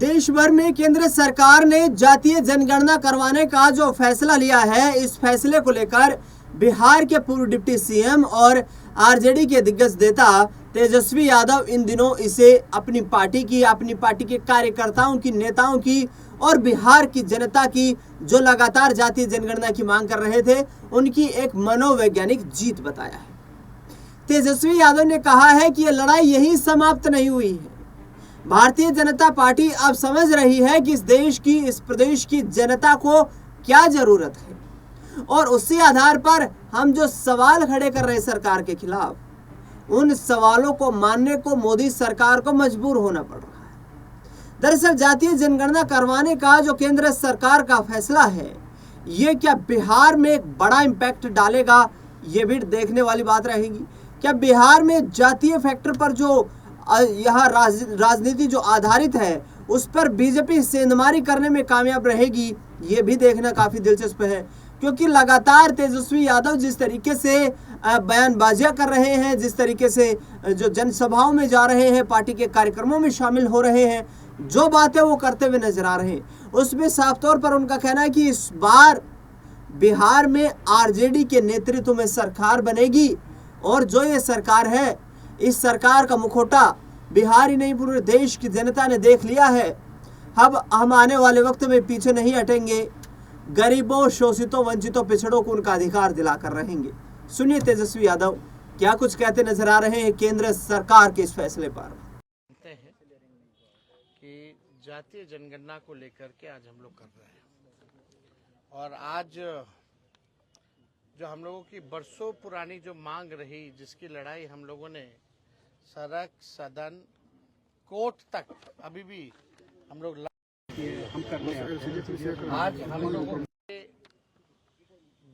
देश भर में केंद्र सरकार ने जातीय जनगणना करवाने का जो फैसला लिया है, इस फैसले को लेकर बिहार के पूर्व डिप्टी सीएम और आरजेडी के दिग्गज नेता तेजस्वी यादव इन दिनों इसे अपनी पार्टी के कार्यकर्ताओं की, नेताओं की और बिहार की जनता की जो लगातार जातीय जनगणना की मांग कर रहे थे, उनकी एक मनोवैज्ञानिक जीत बताया है। तेजस्वी यादव ने कहा है कि यह लड़ाई यहीं समाप्त नहीं हुई है। भारतीय जनता पार्टी अब समझ रही है कि इस प्रदेश की जनता को क्या जरूरत है और उसी आधार पर हम जो सवाल खड़े कर रहे हैं सरकार के खिलाफ, उन सवालों को मानने को मोदी सरकार को मजबूर होना पड़ रहा है। दरअसल जातीय जनगणना करवाने का जो केंद्र सरकार का फैसला है, ये क्या बिहार में एक बड़ा इम्पैक्ट डालेगा, ये भी देखने वाली बात रहेगी। क्या बिहार में जातीय फैक्टर पर जो यहाँ राजनीति जो आधारित है, उस पर बीजेपी सेंधमारी करने में कामयाब रहेगी, ये भी देखना काफी दिलचस्प है। क्योंकि लगातार तेजस्वी यादव जिस तरीके से बयानबाजियां कर रहे हैं, जिस तरीके से जो जनसभाओं में जा रहे हैं, पार्टी के कार्यक्रमों में शामिल हो रहे हैं, जो बातें वो करते हुए नजर आ रहे हैं, उसमें साफ तौर पर उनका कहना है कि इस बार बिहार में आरजेडी के नेतृत्व में सरकार बनेगी और जो ये सरकार है, इस सरकार का मुखौटा बिहार ही नहीं पूरे देश की जनता ने देख लिया है। अब हम आने वाले वक्त में पीछे नहीं हटेंगे, गरीबों, शोषितों, वंचितों, पिछड़ों को उनका अधिकार दिलाकर रहेंगे। सुनिए तेजस्वी यादव क्या कुछ कहते नजर आ रहे हैं केंद्र सरकार के इस फैसले पर। कि जातीय जनगणना को लेकर के आज हम लोग कर रहे हैं और आज जो हम लोगों की बरसों पुरानी जो मांग रही, जिसकी लड़ाई हम लोगों ने सड़क, सदन, कोर्ट तक अभी भी हम लोग आज हम लोगों के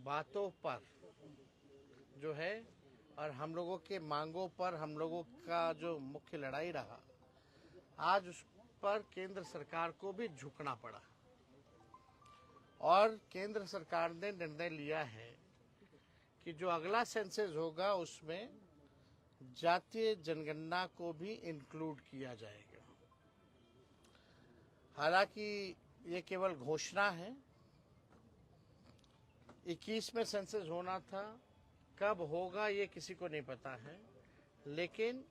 बातों पर जो है और हम लोगों के मांगों पर हम लोगों का जो मुख्य लड़ाई रहा, आज उस पर केंद्र सरकार को भी झुकना पड़ा और केंद्र सरकार ने निर्णय लिया है कि जो अगला सेंसस होगा उसमें जातीय जनगणना को भी इंक्लूड किया जाएगा। हालांकि ये केवल घोषणा है, 21 में सेंसस होना था, कब होगा ये किसी को नहीं पता है, लेकिन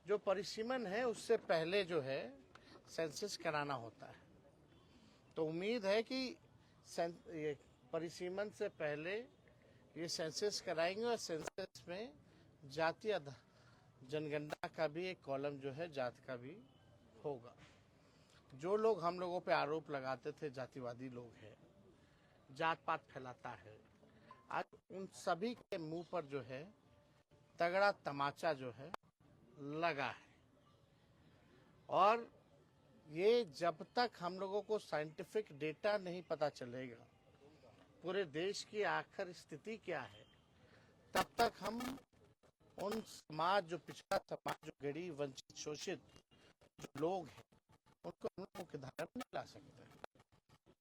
जो परिसीमन है उससे पहले जो है सेंसस कराना होता है। तो उम्मीद है कि ये परिसीमन से पहले ये सेंसस कराएंगे और सेंसस में जातीय जनगणना का भी एक कॉलम जो है जात का भी होगा। जो लोग हम लोगों पे आरोप लगाते थे जातिवादी लोग हैं, जात पात फैलाता है, आज उन सभी के मुंह पर जो है तगड़ा तमाचा जो है लगा है। और ये जब तक हम लोगों को साइंटिफिक डेटा नहीं पता चलेगा पूरे देश की आखिर स्थिति क्या है, तब तक हम उन समाज, जो पिछड़ा समाज, जो गरीब, वंचित, शोषित जो लोग हैं, उनको हम लोगों के धारा में नहीं ला सकते।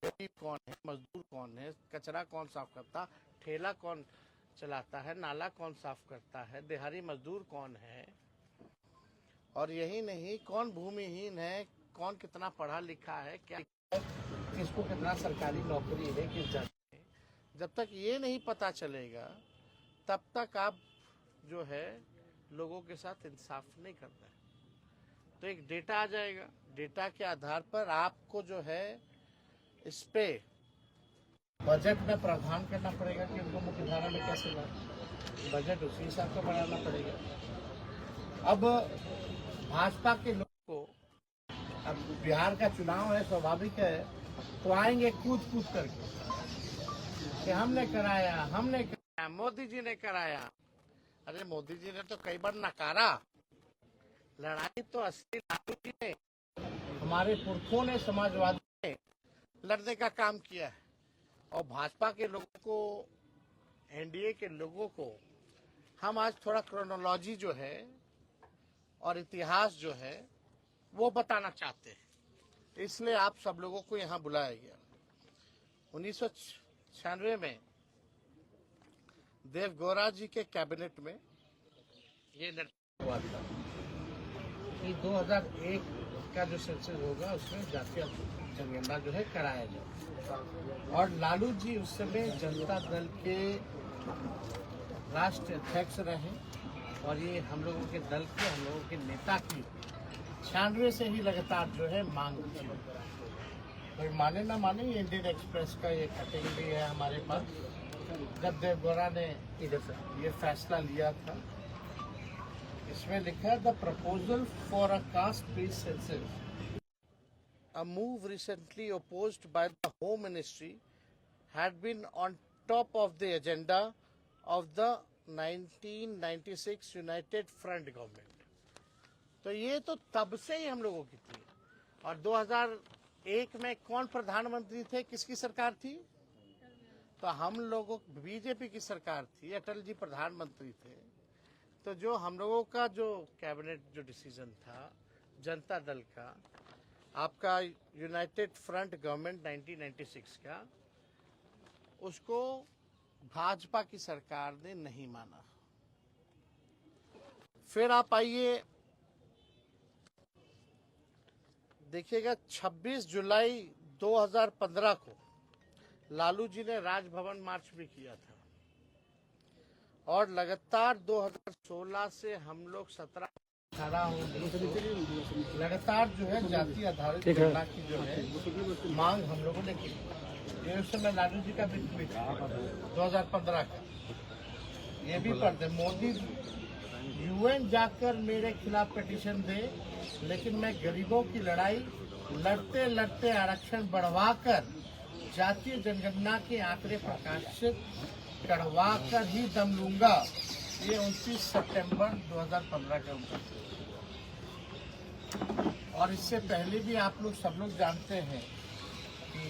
गरीब कौन है, मजदूर कौन है, कचरा कौन साफ करता, ठेला कौन चलाता है, नाला कौन साफ करता है, दिहाड़ी मजदूर कौन है, और यही नहीं कौन भूमिहीन है, कौन कितना पढ़ा लिखा है, क्या किसको कितना सरकारी नौकरी है, किस जगह है। जब तक ये नहीं पता चलेगा तब तक आप जो है लोगों के साथ इंसाफ नहीं करना है। तो एक डेटा आ जाएगा, डेटा के आधार पर आपको जो है इस पे बजट में प्रावधान करना पड़ेगा कि उनको मुख्य धारा में कैसे लाए, बजट उसी हिसाब से बढ़ाना पड़ेगा। अब भाजपा के लोग को, अब बिहार का चुनाव है, स्वाभाविक है, तो आएंगे कूद कूद करके कि हमने कराया, मोदी जी ने कराया। अरे मोदी जी ने तो कई बार नकारा, लड़ाई तो असली लालू जी ने, हमारे पुरखों ने, समाजवादी ने लड़ने का काम किया है। और भाजपा के लोगों को, एनडीए के लोगों को हम आज थोड़ा क्रोनोलॉजी जो है और इतिहास जो है वो बताना चाहते हैं, इसलिए आप सब लोगों को यहाँ बुलाया गया। 1996 में देवगौड़ा जी के कैबिनेट में ये निर्णय हुआ था कि 2001 का जो सेंसस होगा उसमें जातीय जनगणना जो है कराया जाए। और लालू जी उस समय जनता दल के राष्ट्रीय अध्यक्ष रहे और ये हम लोगों के दल के, हम लोगों के नेता की 96 से ही लगातार जो है मांग थी। कोई माने ना माने, ये इंडियन एक्सप्रेस का ये कटिंग भी है हमारे पास। जब देवगौड़ा ने ये फैसला लिया था, इसमें लिखा है the proposal for a caste based census, a move recently opposed by the Home Ministry, had been on top of the agenda of the 1996 United Front government। तो ये तो तब से ही हम लोगों की थी। और 2001 में कौन प्रधानमंत्री थे, किसकी सरकार थी? तो हम लोगों, बीजेपी की सरकार थी, अटल जी प्रधानमंत्री थे। तो जो हम लोगों का जो कैबिनेट जो डिसीजन था जनता दल का, आपका यूनाइटेड फ्रंट गवर्नमेंट 1996 का, उसको भाजपा की सरकार ने नहीं माना। फिर आप आइए देखिएगा, 26 जुलाई 2015 को लालू जी ने राजभवन मार्च भी किया था और लगातार 2016 से हम लोग 17-18 लगातार जो है जाति आधारित गणना की जो है मांग हम लोगों ने की। ये उस समय लालू जी का भी ट्वीट 2015 का, ये भी पढ़ते, मोदी यूएन जाकर मेरे खिलाफ पिटीशन दे, लेकिन मैं गरीबों की लड़ाई लड़ते लड़ते आरक्षण बढ़वाकर जातीय जनगणना के आंकड़े प्रकाशित करवा कर ही दम लूंगा। ये 29 सितंबर 2015 का उत्तर। और इससे पहले भी आप लोग सब लोग जानते हैं कि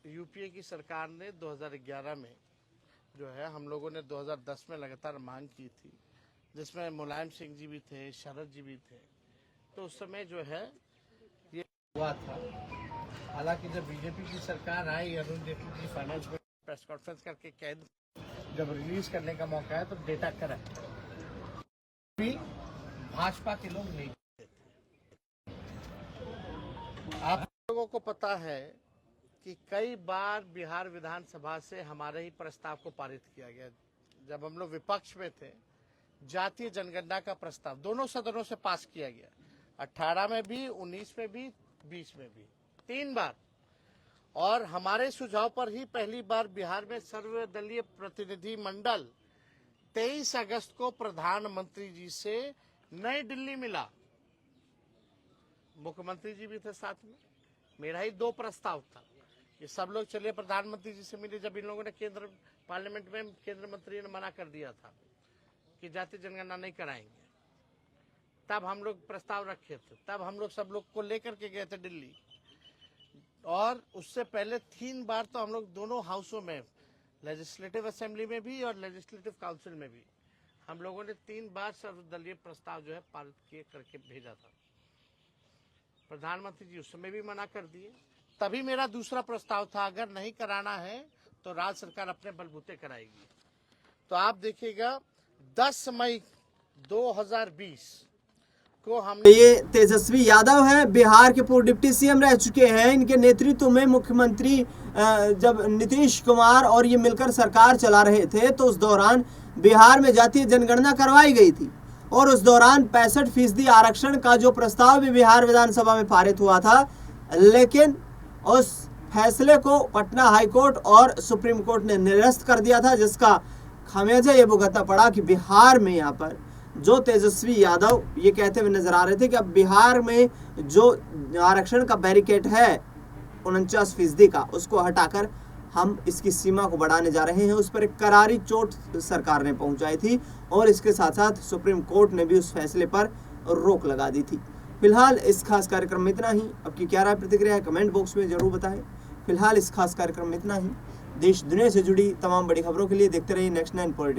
यूपीए की सरकार ने 2011 में जो है, हम लोगों ने 2010 में लगातार मांग की थी, जिसमें मुलायम सिंह जी भी थे, शरद जी भी थे। तो उस समय जो है ये हुआ था। हालांकि जब बीजेपी की सरकार आई, अरुण जेटली जी फाइनेंस में प्रेस कॉन्फ्रेंस करके कैद जब रिलीज करने का मौका है तो डेटा करा, भी भाजपा के लोग नहीं थे। आप लोगों को पता है कि कई बार बिहार विधानसभा से हमारे ही प्रस्ताव को पारित किया गया। जब हम लोग विपक्ष में थे, जातीय जनगणना का प्रस्ताव दोनों सदनों से पास किया गया, 18 में भी, 19 में भी, 20 में भी, 3 बार। और हमारे सुझाव पर ही पहली बार बिहार में सर्वदलीय प्रतिनिधि मंडल 23 अगस्त को प्रधानमंत्री जी से नई दिल्ली मिला। मुख्यमंत्री जी भी थे साथ में, मेरा ही 2 प्रस्ताव था। ये सब लोग चलिए प्रधानमंत्री जी से मिले। जब इन लोगों ने केंद्र पार्लियामेंट में केंद्र मंत्री ने मना कर दिया था कि जातीय जनगणना नहीं कराएंगे, तब हम लोग प्रस्ताव रखे थे, तब हम लोग सब लोग को लेकर के गए थे दिल्ली। और उससे पहले 3 बार तो हम लोग दोनों हाउसों में, लेजिस्लेटिव असेंबली में भी और लेजिस्लेटिव काउंसिल में भी, हम लोगों ने 3 बार सर्वदलीय प्रस्ताव जो है पारित किए करके भेजा था। प्रधानमंत्री जी उस समय भी मना कर दिए। तभी मेरा दूसरा प्रस्ताव था, अगर नहीं कराना है तो राज्य सरकार अपने बलबूते कराएगी। तो आप देखिएगा 10 मई 2020 को हम, ये तेजस्वी यादव है, बिहार के पूर्व डिप्टी सीएम रह चुके हैं। इनके नेतृत्व में मुख्यमंत्री जब नीतीश कुमार और ये मिलकर सरकार चला रहे थे, तो उस दौरान बिहार में जातीय जनगणना करवाई गई थी और उस दौरान 65% आरक्षण का जो प्रस्ताव भी बिहार विधानसभा में पारित हुआ था। लेकिन उस फैसले को पटना हाईकोर्ट और सुप्रीम कोर्ट ने निरस्त कर दिया था, जिसका खामियाजा ये भुगतना पड़ा कि बिहार में यहाँ पर जो तेजस्वी यादव ये कहते हुए नजर आ रहे थे कि अब बिहार में जो आरक्षण का बैरिकेड है 49% का, उसको हटाकर हम इसकी सीमा को बढ़ाने जा रहे हैं। उस पर एक करारी चोट सरकार ने पहुंचाई थी और इसके साथ साथ सुप्रीम कोर्ट ने भी उस फैसले पर रोक लगा दी थी। फिलहाल इस खास कार्यक्रम में इतना ही। आपकी क्या राय प्रतिक्रिया है कमेंट बॉक्स में जरूर बताएं। फिलहाल इस खास कार्यक्रम में इतना ही। देश दुनिया से जुड़ी तमाम बड़ी खबरों के लिए देखते रहिए नेक्स्ट 9 पॉलिटिक्स।